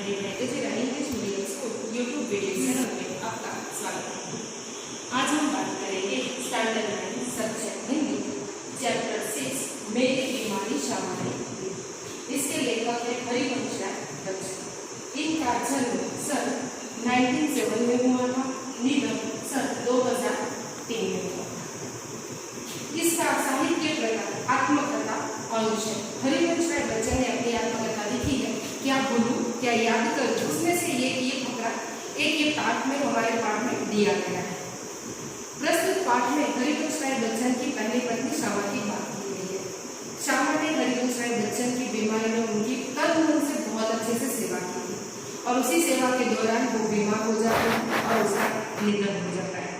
मेरे magazine English medium school YouTube video channel में आपका स्वागत है। आज हम बात करेंगे स्टैंडर्ड 9 सब्जेक्ट हिंदी चैप्टर 6 मेरी बीमारी सामान्य। इसके लेखक है हरिवंश राय बच्चन। इनका जन्म सन 1907 में हुआ था, निधन सन 2003 में हुआ था। इसका साहित्य प्रकार आत्मकथा अंश है। हरिवंश राय बच्चन ने अपनी आत्मकथा लिखी है क्या भूलूं क्या याद करूं, उसमें से ये फकरा एक पाठ में हमारे पाठ में दिया गया है। प्रस्तुत पाठ में हरिवंश राय बच्चन की पहली पत्नी श्यामा की बात की गई है। श्यामा ने हरिवंश राय बच्चन की बीमारी में उनकी तन मन से बहुत अच्छे से सेवा की और उसी सेवा के दौरान वो बीमार हो जाते हैं और उसका निधन हो जाता है।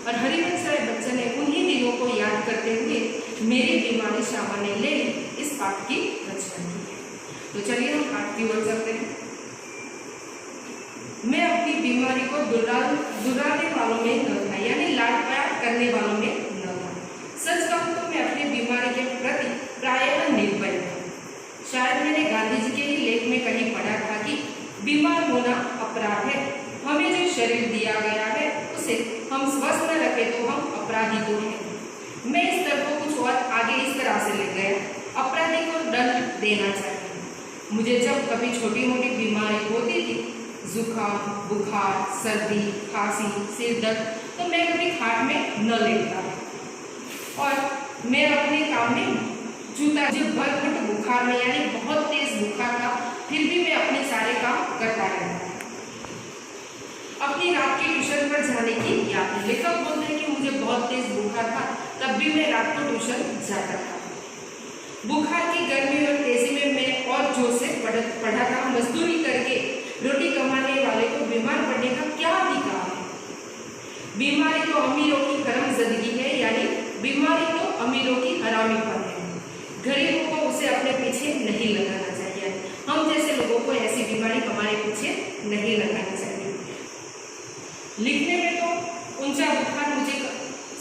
और हरिवंश राय बच्चन ने उन्हीं दिनों को याद करते हुए मेरी बीमारी श्यामा ने ले ली इस पाठ की रचना की है। तो चलिए हम पाठ की ओर चलते हैं। मैं अपनी बीमारी को दुलारने वालों में न था, यानी लाड प्यार करने वालों में न था। सच कहूं तो मैं अपनी बीमारी के प्रति प्रायः निर्भय था। शायद मैंने गांधी जी के ही लेख में कहीं पढ़ा था कि बीमार होना अपराध है। हमें जो शरीर दिया गया है उसे हम स्वस्थ न रखें तो हम अपराधी तो हैं। मैं इस तरह को कुछ और आगे इस तरह से ले गया, अपराधी को दंड देना चाहिए। मुझे जब कभी छोटी मोटी बीमारी होती थी, जुकाम, बुखार, सर्दी, खांसी, सिर दर्द, तो मैं कभी खाट में न लेटता और मैं अपने काम में जूता जो भर बुखार में यानी बहुत तेज बुखार था, फिर भी मैं अपने सारे काम करता रहता। अपनी रात की ट्यूशन पर जाने की याद है। लेखक बोलते हैं कि मुझे बहुत तेज बुखार था, तब भी मैं रात को ट्यूशन जाता था। बुखार की गर्मी और तेजी में मैं और जोर से पढ़ा था। मजदूरी करके रोटी कमाने वाले को बीमार पड़ने का क्या अधिकार है? बीमारी तो अमीरों की करमजदगी है, यानी बीमारी तो अमीरों की हरामीपन है। गरीबों को उसे अपने पीछे नहीं लगाना चाहिए। हम जैसे लोगों को ऐसी बीमारी हमारे पीछे नहीं लगानी चाहिए। लिखने में तो ऊंचा बुखार मुझे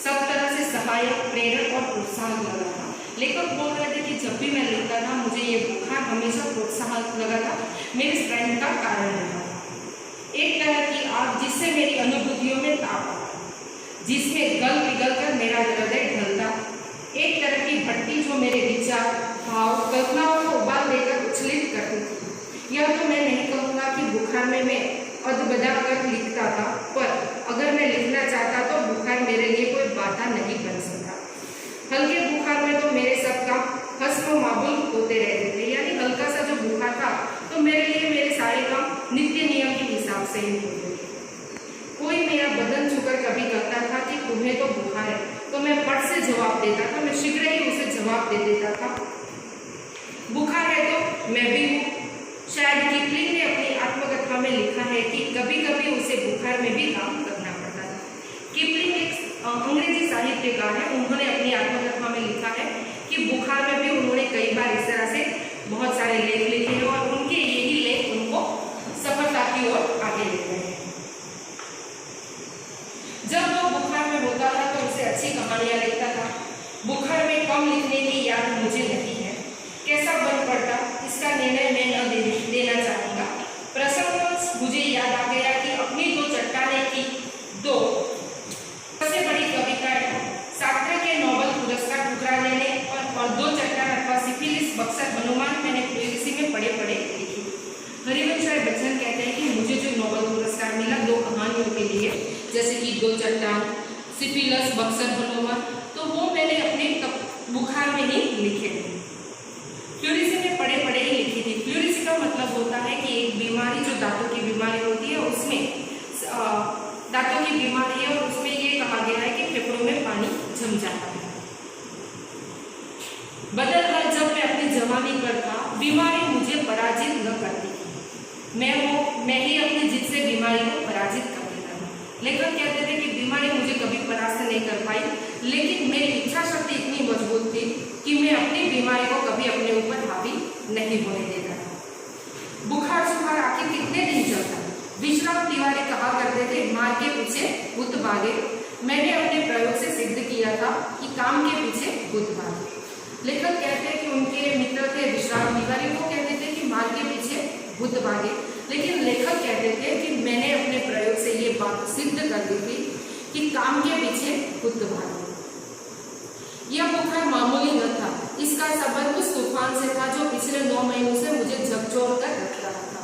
सब तरह से सहायक, प्रेरक और प्रोत्साहन लगा था। लेखक बोल रहे थे कि जब भी मैं लिखता था मुझे ये बुखार हमेशा प्रोत्साहन लगा था, मेरे स्ट्रेंथ का कारण रहा था। एक तरह की आग जिससे मेरी अनुभूतियों में ताप आता, जिसमें गल पिघल कर मेरा हृदय ढलता। एक तरह की भट्टी जो मेरे विचार, भाव, कल्पनाओं को उबाल देकर उछलित करती थी। यह तो मैं नहीं कहूँगा कि बुखार में मैं अदबदा कर लिखता था, पर अगर मैं लिखना चाहता तो बुखार मेरे लिए कोई बाधा नहीं बन सकता। हल्के बुखार में तो मेरे सब काम हस्म मामूल होते रहते थे, यानी हल्का सा जो बुखार था तो मेरे लिए मेरे सारे काम नित्य नियम के हिसाब से ही होते थे। कोई मेरा बदन छूकर कभी कहता था कि तुम्हें तो बुखार है, तो मैं पट से जवाब देता था, मैं शीघ्र ही उसे जवाब दे देता था, बुखार है तो मैं भी हूँ। शायद किपलिंग ने अपनी आत्मकथा में लिखा है कि कभी कभी उसे बुखार में भी काम करना पड़ता था। किपलिंग एक अंग्रेजी साहित्यकार है। उन्होंने अपनी आत्मकथा में लिखा है कि बुखार में भी उन्होंने कई बार इस तरह से बहुत सारे लेख लिखे हैं और उनके यही लेख उनको सफलता की ओर आगे ले गए हैं। जब वो बुखार में होता था तो उसे अच्छी कहानियां लिखता था। बुखार में कम लिखने की याद मुझे नहीं है, कैसा बन पड़ता इसका निर्णय मैं न देना चाहूँगा। प्रसंगवश मुझे याद आ गया कि अपनी दो चट्टाने की दो सबसे बड़ी कविताएं सार्त्र के नोबेल पुरस्कार ठुकरा देने और दो चट्टान अथवा सिफिलिस बक्सर हनुमान मैंने प्रेयसी में पढ़े लिखी। हरिवंश राय बच्चन कहते हैं कि मुझे जो नोबेल पुरस्कार मिला दो कहानियों के लिए, जैसे कि दो चट्टान, सिफिलिस, बक्सर हनुमान, तो वो मैंने अपने बुखार में ही लिखे थे। फ्लूरिसी में पढ़े ही लिखी थी। फ्लूरिसी का मतलब होता है कि एक बीमारी जो दांतों की बीमारी होती है, उसमें दांतों की बीमारी है और उसमें ये कहा गया है कि फेफड़ों में पानी जम जाता है। बदलकर जब मैं अपनी जवानी पर था, बीमारी मुझे पराजित न करती थी। मैं ही अपनी जिद से बीमारी को पराजित कर देता था। लेखक कहते थे कि बीमारी मुझे कभी परास्त नहीं कर पाई, लेकिन मेरी इच्छा शक्ति इतनी मजबूत थी कि मैं अपनी बीमारी को कभी अपने ऊपर हावी नहीं होने देता था। बुखार सुखार आखिर कितने दिन चलता? विश्राम तिवारी कहा करते थे, मार के पीछे भूत भागे। मैंने अपने प्रयोग से सिद्ध किया था कि काम के पीछे भूत भागे। लेखक कहते हैं कि उनके मित्र थे विश्राम तिवारी, वो कहते थे कि मार के पीछे भूत भागे। लेकिन लेखक कहते थे कि मैंने अपने प्रयोग से ये बात सिद्ध कर दी थी कि काम के पीछे बुद्ध भागे। यह बुखार मामूली न था, इसका संबंध उस तूफान से था जो पिछले 9 महीनों से मुझे झकझोर कर रख रहा था।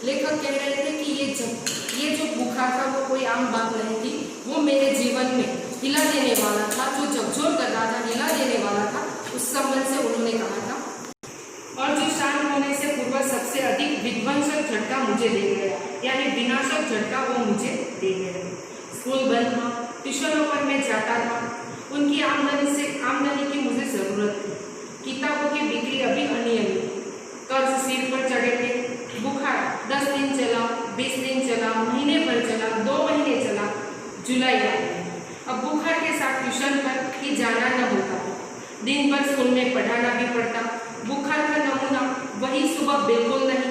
लेखक कह रहे थे कि ये जो बुखार था वो कोई आम बात नहीं थी, वो मेरे जीवन में हिला देने वाला था, जो झकझोर कर रहा था, हिला देने वाला था। उस संबंध से उन्होंने कहा था, और जो शांत होने से पूर्व सबसे अधिक विध्वंसक झटका मुझे दे गया, यानी विनाशक झटका वो मुझे दे गया। स्कूल बंद था, ट्यूशनों पर मैं जाता था, उनकी आमदनी की मुझे जरूरत थी। किताबों की बिक्री अभी अनियमित, कर्ज सिर पर चढ़े थे। बुखार 10 दिन चला, 20 दिन चला, महीने भर चला, 2 महीने चला, जुलाई आ गया। अब बुखार के साथ ट्यूशन पर ही जाना न होता था, दिन भर स्कूल में पढ़ाना भी पड़ता। बुखार का नमूना वही सुबह बिल्कुल नहीं,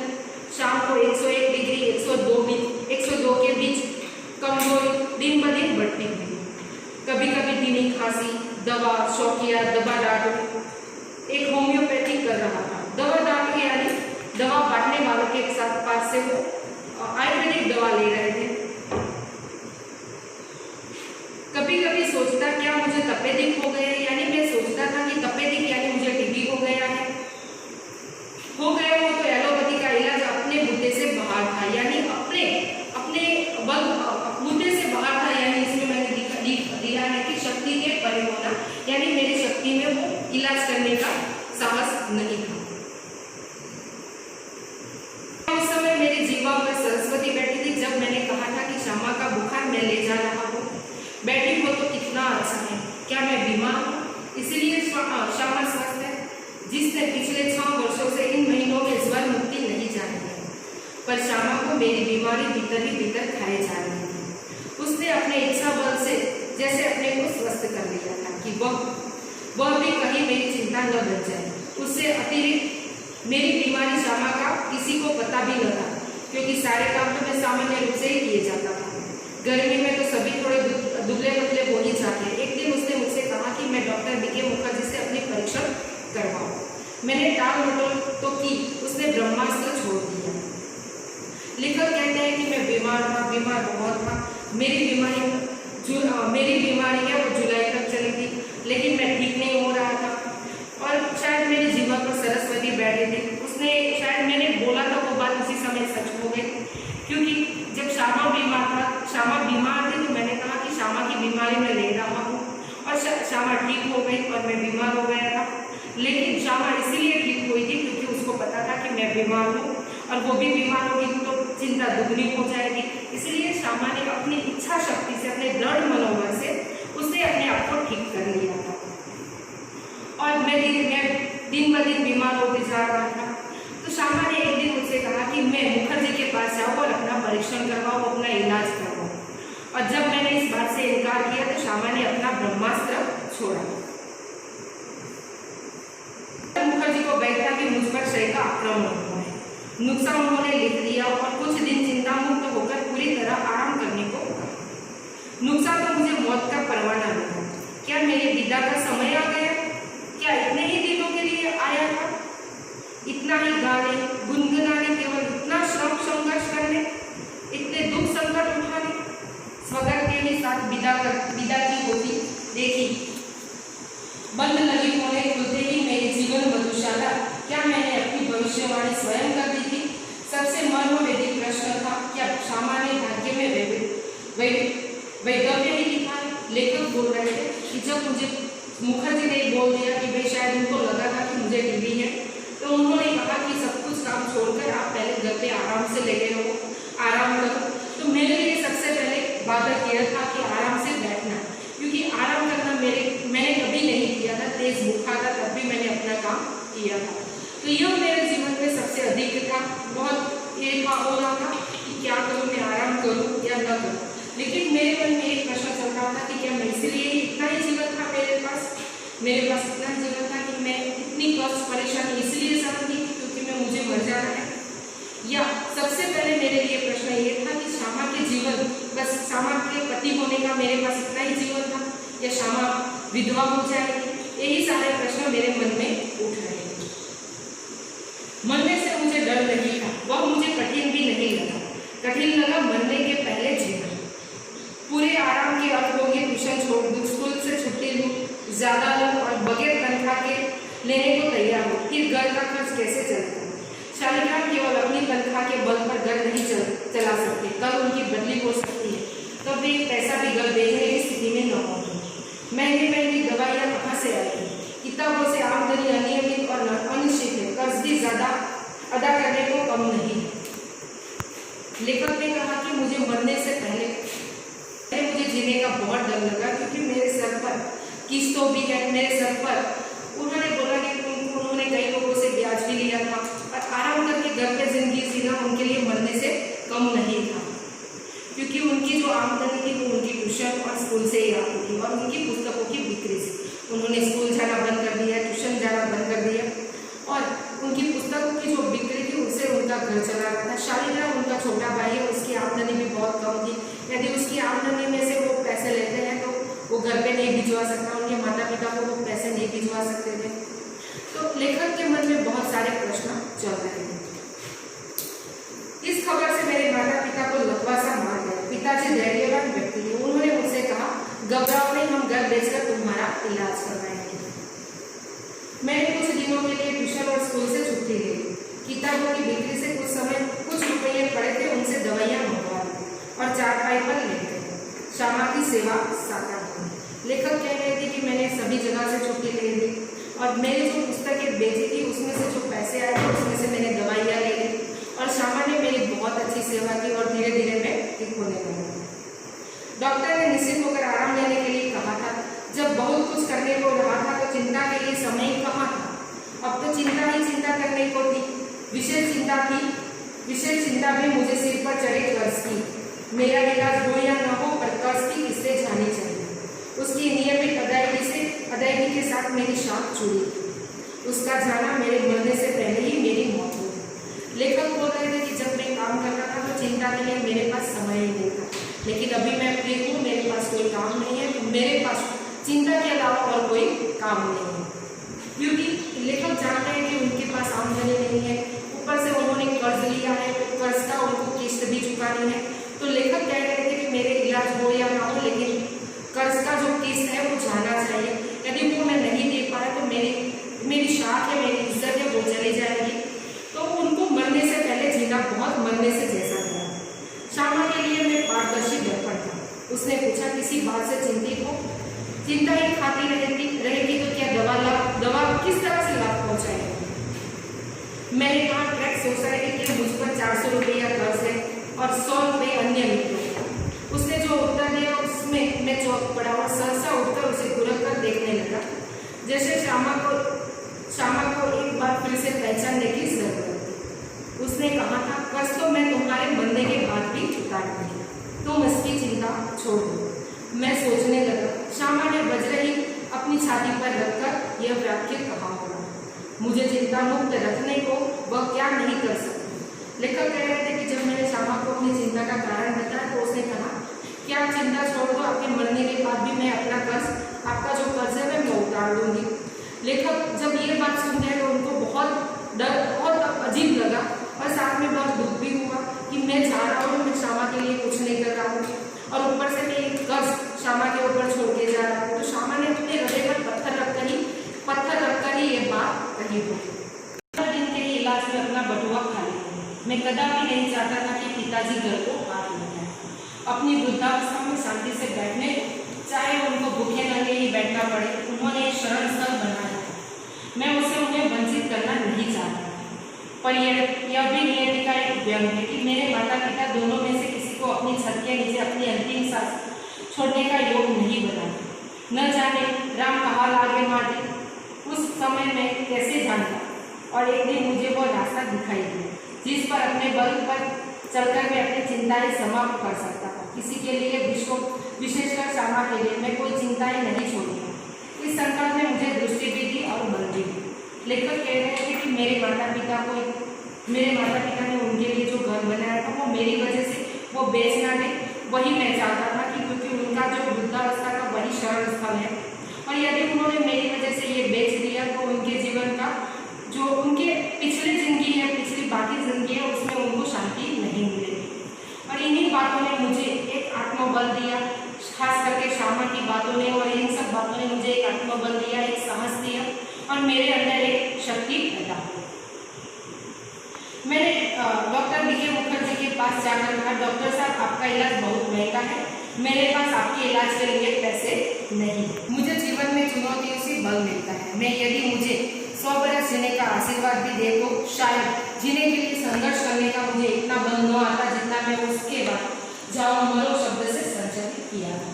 शाम को 101 डिग्री 102 के बीच कमजोरी दिन ब दिन बढ़ती हुई। कभी कभी धीमी खांसी, दवा, शौकिया दवा डाटो, एक होम्योपैथिक कर रहा था। दवा डाटो यानी दवा बांटने वालों के साथ पास से वो आयुर्वेदिक दवा ले रहे थे। कभी कभी सोचता क्या मुझे तपेदिक हो गया, यानी मैं सोचता था कि तपेदिक यानी मुझे टीबी हो गया है। हो गया वो तो एलोपैथी का इलाज अपने मुद्दे से बाहर था, यानी अपने मुद्दे से बाहर था, यानी इसमें मैंने दिया है कि शक्ति के परे होना, यानी मेरी शक्ति में वो इलाज करने का साहस नहीं था। उस समय मेरी जीवा पर सरस्वती बैठी थी जब मैंने कहा था कि श्यामा का बुखार मैं ले जा रहा हूँ। बैठी हो तो कितना अच्छा है, क्या मैं बीमार हूँ? इसलिए श्यामा स्वस्थ है, जिसने पिछले 6 वर्षों से इन महीनों में ज्वर मुक्ति नहीं जानी है। पर श्यामा को मेरी बीमारी भीतर ही भीतर खाए जा रही थी। उसने अपने इच्छा बल से जैसे अपने को स्वस्थ कर लिया था कि वह भी कहीं मेरी चिंता न बन जाए। उससे अतिरिक्त मेरी बीमारी श्यामा का किसी को पता भी न था, क्योंकि सारे काम तो मैं सामान्य रूप से ही किए जाता था। गर्मी में तो सभी थोड़े दुबले पतले हो ही जाते हैं। एक दिन उसने मुझसे कहा कि मैं डॉक्टर बीके मुखर्जी से अपनी परीक्षण करवाऊं। मैंने टाल मटोल तो की, उसने ब्रह्मास्त्र छोड़ दिया। लेखक कहते हैं कि मैं बीमार बहुत था। मेरी बीमारी है वो जुलाई तक चली थी, लेकिन मैं ठीक नहीं हो रहा था। और शायद मेरी जीवा पर सरस्वती बैठी थी, उसने शायद मैंने बोला था वो बात उसी समय सच हो गई, क्योंकि जब श्यामा बीमार थी तो मैंने कहा कि श्यामा की बीमारी मैं ले रहा हूँ, और श्यामा ठीक हो गई और मैं बीमार हो गया था। लेकिन श्यामा इसलिए ठीक हुई थी क्योंकि उसको पता था कि मैं बीमार हूँ, और वो भी बीमार होगी तो चिंता दुगनी हो जाएगी। इसलिए श्यामा ने अपनी इच्छा शक्ति से, अपने दृढ़ मनोबल से उसने अपने आप को ठीक कर लिया था। और मैं दिन ब दिन बीमार होते जा रहा था। तो श्यामा ने एक दिन मुझसे कहा कि मैं मुखर्जी के पास जाऊँ और अपना परीक्षण करवाऊँ, अपना इलाज करवाऊँ। और जब मैंने इस बात से इनकार किया तो श्यामा ने अपना ब्रह्मास्त्र छोड़ा। मुखर्जी को बैठा कि मुझ पर शय का आक्रमण हुआ है। नुस्खा उन्होंने लिख दिया और कुछ दिन चिंता मुक्त होकर पूरी तरह आराम करने को कहा। नुस्खा तो मुझे मौत का परवाना लगा। क्या मेरे विदा का समय आ गया? क्या इतने ही दिनों के लिए आया था? इतना ही गाने गुनगुनाने, केवल इतना श्रम संघर्ष करने, इतने दुख संकट उठाने, स्वगर के ही साथ विदा की होती देखी। बंद लगी होने खुलते ही मेरी जीवन मधुशाला, क्या मैंने अपनी भविष्यवाणी स्वयं कर दी थी? सबसे मर्मवेदी प्रश्न था, क्या श्यामा ने भाग्य में वैधव्य ही लिखा है? लेखक बोल रहे थे कि जब मुझे मुखर्जी ने बोल दिया कि भाई शायद उनको लगा था कि मुझे टीबी है, तो उन्होंने कहा कि सब कुछ काम छोड़कर आप पहले घर पे आराम से लेटे रहो, आराम करो। तो मेरे लिए सबसे पहले बात यह था कि आराम से बैठना, क्योंकि आराम करना मैंने कभी नहीं किया था। तेज बुखार था तब भी मैंने अपना काम किया था। तो यह मेरे जीवन में सबसे अधिक था। बहुत ये हो रहा था कि क्या करूँ, मैं आराम करूँ या न करूँ। लेकिन मेरे मन में एक प्रश्न चल रहा था कि क्या मैं इसलिए इतना ही जीवन था मेरे पास इतना जीवन था कि मैं इतनी कष्ट परेशानी इसलिए सहन की क्योंकि मुझे मर जाना है? या सबसे पहले मेरे लिए प्रश्न ये था कि श्यामा के जीवन, बस श्यामा के पति होने का मेरे पास इतना ही जीवन था, या श्यामा विधवा हो जाएगी? यही सारे प्रश्न मेरे मन में उठ रहे थे। मरने से मुझे डर नहीं था, वह मुझे कठिन भी नहीं लगा। कठिन लगा मरने के पहले जीवन। पूरे आराम के अर्थ होंगे ट्यूशन छोड़ दूँ, स्कूल से छुट्टी लूँ, ज़्यादा लूँ और बगैर तनख्वाह के लेने को तैयार हूँ। फिर घर का खर्च कैसे चलता? शालिग्राम केवल अपनी तनख्वाह के बल पर घर नहीं चला सकते। कल उनकी बदली हो सकती है, तब वे पैसा भी घर भेजने की स्थिति में न होंगे। महंगी महंगी दवाइयाँ कहाँ से आएगी? किताबों से आमदनी अनियमित और अनिश्चित है। कर्ज भी ज़्यादा अदा करने को कम नहीं। लेखक ने कहा कि मुझे मरने से पहले मुझे जीने का बहुत डर लगा, क्योंकि मेरे सर पर किस्तों भी है। मेरे सर पर उन्होंने बोला कि उन्होंने कई लोगों से ब्याज भी लिया था और आराम करके घर पे जिंदगी जीना उनके लिए मरने से कम नहीं था, क्योंकि उनकी जो आमदनी थी वो उनकी ट्यूशन और स्कूल से ही आती थी और उनकी पुस्तकों की बिक्री से। उन्होंने स्कूल जाना बंद कर दिया, ट्यूशन जाना बंद कर दिया और उनकी पुस्तकों की जो बिक्री थी उससे उनका घर चला रहा था। शालिग्राम उनका छोटा भाई है, उसकी आमदनी भी बहुत कम थी। यदि उसकी आमदनी में से वो पैसे लेते हैं तो वो घर पे नहीं भिजवा सकता, उनके माता पिता को वो पैसे नहीं भिजवा सकते थे। तो लेखक के मन में बहुत सारे प्रश्न चल रहे थे। इस खबर से मेरे माता पिता को लकवा सा मार गया। पिताजी धैर्यवान व्यक्ति थे, उन्होंने मुझसे कहा, घबराओ नहीं, हम घर बेचकर तुम्हारा इलाज करवाएंगे। मैंने कुछ दिनों के लिए ट्यूशन और स्कूल से छुट्टी ली। किताबों की बिक्री से कुछ रुपये पड़े थे, उनसे दवाइयाँ मंगवा ली और चारपाई पर ले गए। श्यामा की सेवा साकार हुई। लेखक कह रहे थे कि मैंने सभी जगह से छुट्टी ले ली और मेरी जो पुस्तकें बेची थी उसमें से जो पैसे आए थे उसमें से मैंने दवाइयाँ ले ली और श्यामा ने मेरी बहुत अच्छी सेवा की और धीरे धीरे मैं ठीक होने लगा। डॉक्टर ने निश्चित होकर आराम लेने के लिए कहा था। जब बहुत कुछ करने को रहा था तो चिंता के लिए समय कहाँ था? अब तो चिंता ही चिंता करने को थी। विशेष चिंता भी मुझे सिर पर चढ़े कर्ज की। मेरा इलाज हो या न हो पर कर्ज की किससे जानी चाहिए। उसकी नियमित अदायगी के साथ मेरी शाख जुड़ी थी। उसका जाना मेरे मरने से पहले ही मेरी मौत हो गई। लेखक बोल रहे थे कि जब मैं काम करता था तो चिंता के लिए मेरे पास समय ही नहीं था, लेकिन अभी मैं फ्री हूँ, मेरे पास कोई काम नहीं है, तो मेरे पास चिंता के अलावा और कोई काम नहीं है। क्योंकि लेखक जानते हैं कि उनके पास आमदनी नहीं है, ऊपर से उन्होंने कर्ज लिया है, तो कर्ज का उनको किस्त भी चुकानी है। तो लेखक कह रहे थे कि मेरे इलाज हो या ना हो, लेकिन कर्ज का जो किस्त है वो जाना चाहिए। यदि वो मैं नहीं दे पाया तो मेरी शाख है, मेरी इज्जत है, वो चली जाएगी। तो उनको मरने से पहले जीना बहुत मरने से जैसा था। श्यामा के लिए मैं पारदर्शी दर्पण था। उसने पूछा, किसी बात से चिंतित हो? चिंता ही खाती रहेगी तो क्या दवा किस तरह से लाभ पहुंचाएगी? मैंने कहा, ट्रैक्स सोसाइटी के मुझ पर 400 रुपया कर्ज है और 100 रुपये अन्य मित्रों। उसने जो उत्तर दिया उसमें मैं चौंक पड़ा और सहसा उठकर उसे घुरक कर देखने लगा, जैसे श्यामा को एक बार फिर से पहचानने की जरूरत थी। उसने कहा था, कर्ज तो मैं तुम्हारे मरने के बाद भी चुका दूंगी, तुम इसकी चिंता छोड़ दो। मैं सोचने लगा, श्यामा ने वज्रही अपनी छाती पर रखकर यह वाक्य कहा होगा। मुझे चिंता मुक्त रखने को वह क्या नहीं कर सकती। लेखक कह रहे थे कि जब मैंने श्यामा को अपनी चिंता का कारण बताया तो उसने कहा कि आप चिंता छोड़ दो, आपके मरने के बाद भी मैं अपना कर्ज, आपका जो कर्ज है मैं उतार दूंगी। लेखक जब ये बात सुनते हैं तो उनको बहुत अजीब लगा और साथ में बहुत दुख भी हुआ कि मैं जा रहा हूँ, मैं श्यामा के लिए कुछ नहीं कर रहा हूँ और ऊपर से मैं एक कर्ज श्यामा के ऊपर छोड़ के जा रहा हूँ। तो श्यामा ने अपने हृदय पर पत्थर रखकर ही ये बात कही होगी। दिन के इलाज में अपना बटुआ खा लिया। मैं कदापि नहीं चाहता था कि पिताजी घर को हाथ लगाए। अपनी वृद्धावस्था में शांति से बैठने, चाहे उनको भूखे नंगे ही बैठना पड़े, उन्होंने एक शरण स्थल बनाया। मैं उसे उन्हें वंचित करना नहीं चाहता, पर यह भी नियति का एक व्यंग है कि मेरे माता पिता दोनों में से किसी को अपनी छत के नीचे अपनी अंतिम सांस छोड़ने का योग नहीं बना। न जाने राम कहाँ लागे माटी, उस समय मैं कैसे जानता। और एक दिन मुझे वो रास्ता दिखाई दिया जिस पर अपने बल पर चलकर मैं अपनी चिंताएं समाप्त कर सकता था। किसी के लिए विशेषकर श्यामा के लिए मैं कोई चिंताएं नहीं छोड़ूंगा। इस संकल्प में मुझे दृष्टि भी दी और बल भी दी। लेखक कह रहे थे कि मेरे माता पिता ने उनके लिए जो घर बनाया था वो मेरी वजह से वो बेचना दे, वही मैं चाहता था कि क्योंकि उनका जो वृद्धावस्था का वही शरण स्थल है और यदि उन्होंने मेरी वजह से ये बेच दिया तो उनके जीवन का जो उनके पिछली जिंदगी है, पिछली बाकी जिंदगी है, उसमें उनको शांति नहीं मिलेगी। आत्मबल दिया। खास करके श्यामा की बातों ने और इन सब बातों ने मुझे एक आत्मबल दिया, एक साहस दिया और मेरे अंदर एक शक्ति पैदा हुई। मैंने डॉक्टर बीके मुखर्जी के पास जाकर कहा, डॉक्टर साहब आपका इलाज बहुत महंगा है, मेरे पास आपके इलाज के लिए पैसे नहीं। मुझे जीवन में चुनौतियों से बल मिलता है। मैं यदि मुझे 100 बरस जीने का आशीर्वाद भी दे तो शायद जीने के लिए संघर्ष करने का मुझे इतना बल न आता जितना मैं उसके बाद जाओ मरो शब्द से संचालित किया था।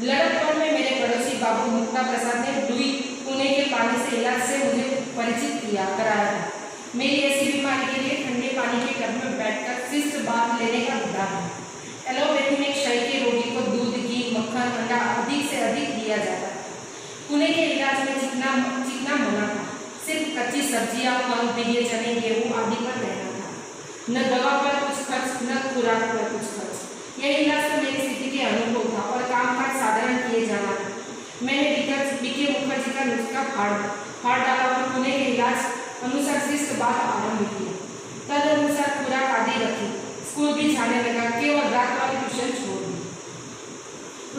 लड़कपन में मेरे पड़ोसी बाबू मुक्ता प्रसाद ने लुई पुणे के पानी से इलाज से मुझे परिचित कराया था। मेरी ऐसी बीमारी के लिए ठंडे पानी के कप में बैठकर शिष्ट बात लेने का विधान है। एलोपैथी में क्षय के रोगी को दूध, घी, मक्खन, अंडा अधिक से अधिक दिया जाता है। पुणे के इलाज में चिकना मना था। सिर्फ कच्ची सब्जियां, फल, बीजे, चने, गेहूं आदि पर रहना था। न दवा पर कुछ खर्च, न खुराक पर कुछ खर्च। यह इलाज तो मेरी स्थिति के अनुकूल था और कामकाज साधारण किए जाना था। मैंने बीके मुखर्जी का नुस्खा फाड़ डाला और पुणे के इलाज अनुसार शिष्ट बात आरंभ की। तद अनुसार खुराक आदि रखी। स्कूल भी जाने लगा, केवल रात वाली ट्यूशन छोड़ दी।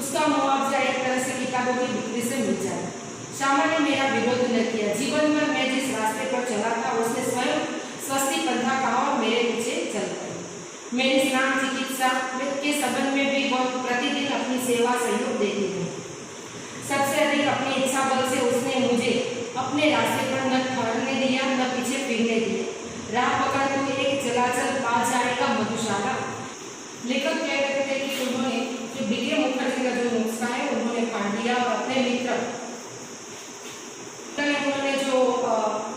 उसका मुआवजा एक तरह से किताबों की बिक्री से मिल जाए। श्यामा ने मेरा विरोध न किया। जीवन भर मैं जिस रास्ते पर चला था उसने स्वयं स्वस्ति पंथा कहा और मेरे पीछे चल पड़ी। मेरी स्नान चिकित्सा के संबंध में भी वह प्रतिदिन अपनी सेवा सहयोग देती है। सबसे अधिक अपनी इच्छा बल से उसने मुझे अपने रास्ते पर न ठहरने दिया, न पीछे फिरने दिया। राह पकड़ तो एक चलाचल पा जाएगा मधुशाला। लेखक कह रहे थे कि उन्होंने जो बीके मुखर्जी का जो नुस्खा है उन्होंने फाड़ दिया और अपने मित्र उन्होंने जो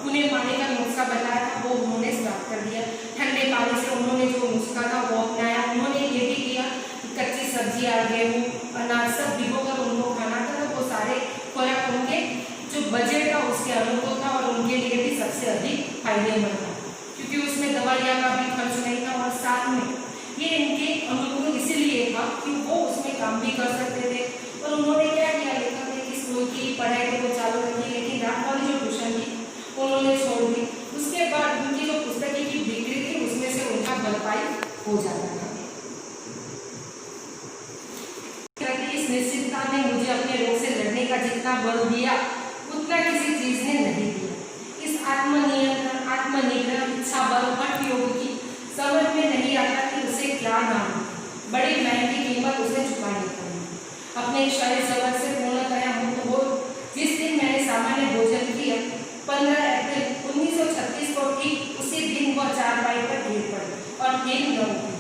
पुणे पानी का नुस्खा बताया था वो उन्होंने स्टार्ट कर दिया। ठंडे पानी से उन्होंने जो नुस्खा था वो अपनाया। उन्होंने ये भी किया कि कच्ची सब्जियां, गेहूँ, अनाज सब भिगोकर उनको खाना था। तो वो सारे खुराक उनके जो बजट था उसके अनुकूल था और उनके लिए भी सबसे अधिक फायदेमंद था, क्योंकि उसमें दवाइयाँ का भी खर्च नहीं था और साथ में ये इनके अनुकूल इसीलिए था कि वो उसमें काम भी कर सकते थे। और उन्होंने क्या किया, लेखक ने कि स्कूल की पढ़ाई को वो चालू रखी, लेकिन रात वाली जो ट्यूशन थी उन्होंने छोड़ दी। उसके बाद उनकी जो पुस्तकें की बिक्री थी उसमें से उनका भरपाई हो जाता था। इस निश्चितता ने मुझे अपने रोग से लड़ने का जितना बल दिया उतना किसी चीज ने नहीं दिया। इस आत्मनियंत्रण, आत्मनिग्रह, इच्छा बल, हठ योग की समझ में नहीं आता कि उसे क्या नाम। बड़ी महंगी कीमत उसे चुकानी पड़ी। अपने शरीर जगत से पूर्णतया मुक्त हो जिस दिन मैंने सामान्य भोजन किया 15 अप्रैल 1936 को ठीक उसी दिन वह चारपाई पर गिर पड़ी और ठीक न उठी।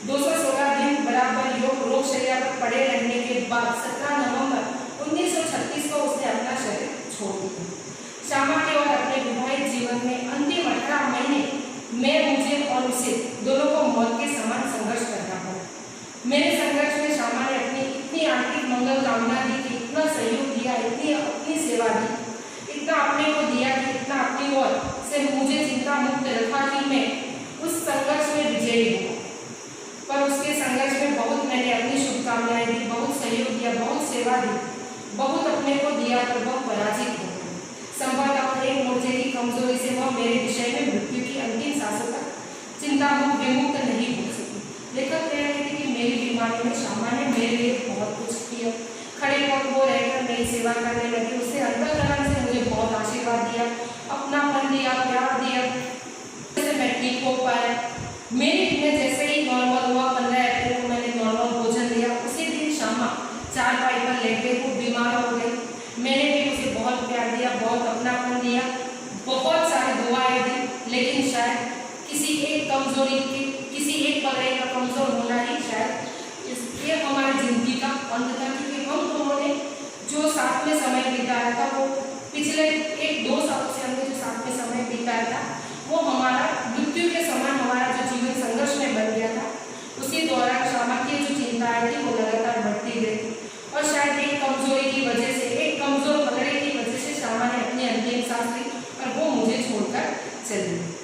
216 दिन बराबर रोग शैया पर पड़े रहने के बाद 17 नवंबर 1936 को उसने अपना शरीर छोड़ दिया। श्यामा के और अपने विवाहित जीवन में अंतिम 18 महीने में मुझे और उसे दोनों को मौत के समान संघर्ष करना पड़ा। मेरे संघर्ष में श्यामा ने अपनी इतनी आंतरिक मंगल कामना दी कि इतना सहयोग दिया, इतनी अपनी सेवा दी, इतना अपने को दिया कि इतना अपनी ओर से मुझे चिंता मुक्त रखा कि मैं उस संघर्ष में विजयी हुआ। पर उसके संघर्ष में बहुत मैंने अपनी शुभकामनाएं दी, बहुत सहयोग दिया, बहुत सेवा दी, बहुत अपने को दिया, पर वह पराजित हो गया। संभवतः एक मोर्चे की कमजोरी से वह मेरे विषय में मृत्यु की अंतिम सांसों तक चिंता विमुक्त नहीं हो सकी। लेखक कह रहे थे कि मेरी बीमारी में श्यामा ने मेरे लिए बहुत कुछ किया। खड़े पग वो रहकर मेरी सेवा करने लगी। उसने अंतःकरण से मुझे बहुत आशीर्वाद दिया, अपनापन दिया, प्यार दिया, जैसे मैं ठीक हो पाया। मेरी में जैसे ही नॉर्मल हुआ 15 अप्रैल को मैंने नॉर्मल भोजन लिया। उसी दिन श्यामा चारपाई पर लेट गई, वो बीमार हो गई। मैंने भी उसे बहुत प्यार दिया, बहुत अपनापन दिया, बहुत सारी दुआएं दी, लेकिन शायद किसी एक कमजोरी की, किसी एक पगड़े का कमजोर होना ही शायद ये हमारी जिंदगी का अंत था। क्योंकि हम दोनों ने जो साथ में समय बिताया था वो पिछले 1-2 सालों से हमने जो साथ में समय बिताया था वो हमारा मृत्यु के समान हमारा जो जीवन संघर्ष में बन गया था। उसी दौरान श्यामा की जो चिंताएं थी वो लगातार बढ़ती गई और शायद एक कमजोरी की वजह से, एक कमजोर पगड़े की वजह से श्यामा ने अपनी अंतिम सांस ली और वो मुझे छोड़कर चली गई।